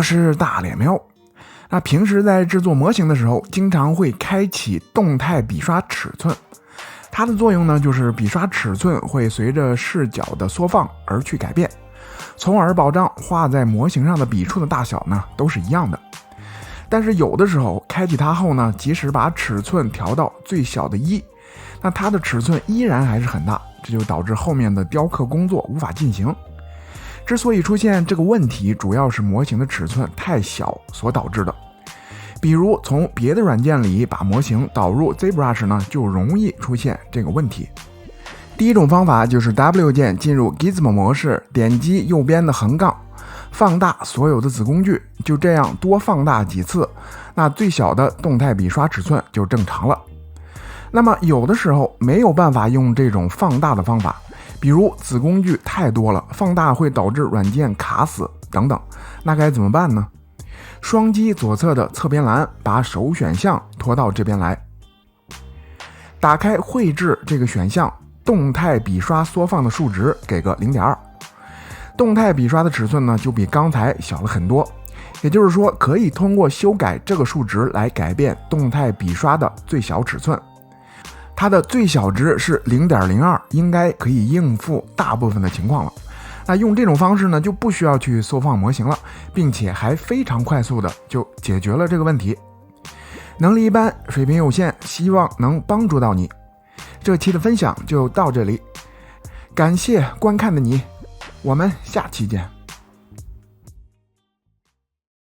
我是大脸喵。那平时在制作模型的时候，经常会开启动态笔刷尺寸。它的作用呢，就是笔刷尺寸会随着视角的缩放而去改变，从而保障画在模型上的笔触的大小呢都是一样的。但是有的时候开启它后呢，即使把尺寸调到最小的1，那它的尺寸依然还是很大，这就导致后面的雕刻工作无法进行。之所以出现这个问题，主要是模型的尺寸太小所导致的。比如从别的软件里把模型导入 ZBrush 呢，就容易出现这个问题。第一种方法就是 W 键进入 Gizmo 模式，点击右边的横杠，放大所有的子工具，就这样多放大几次，那最小的动态笔刷尺寸就正常了。那么有的时候没有办法用这种放大的方法，比如子工具太多了，放大会导致软件卡死等等，那该怎么办呢？双击左侧的侧边栏，把首选项拖到这边来，打开绘制这个选项，动态笔刷缩放的数值给个 0.2， 动态笔刷的尺寸呢就比刚才小了很多，也就是说可以通过修改这个数值来改变动态笔刷的最小尺寸。它的最小值是 0.02， 应该可以应付大部分的情况了。那用这种方式呢，就不需要去缩放模型了，并且还非常快速的就解决了这个问题。能力一般，水平有限，希望能帮助到你。这期的分享就到这里，感谢观看的你，我们下期见。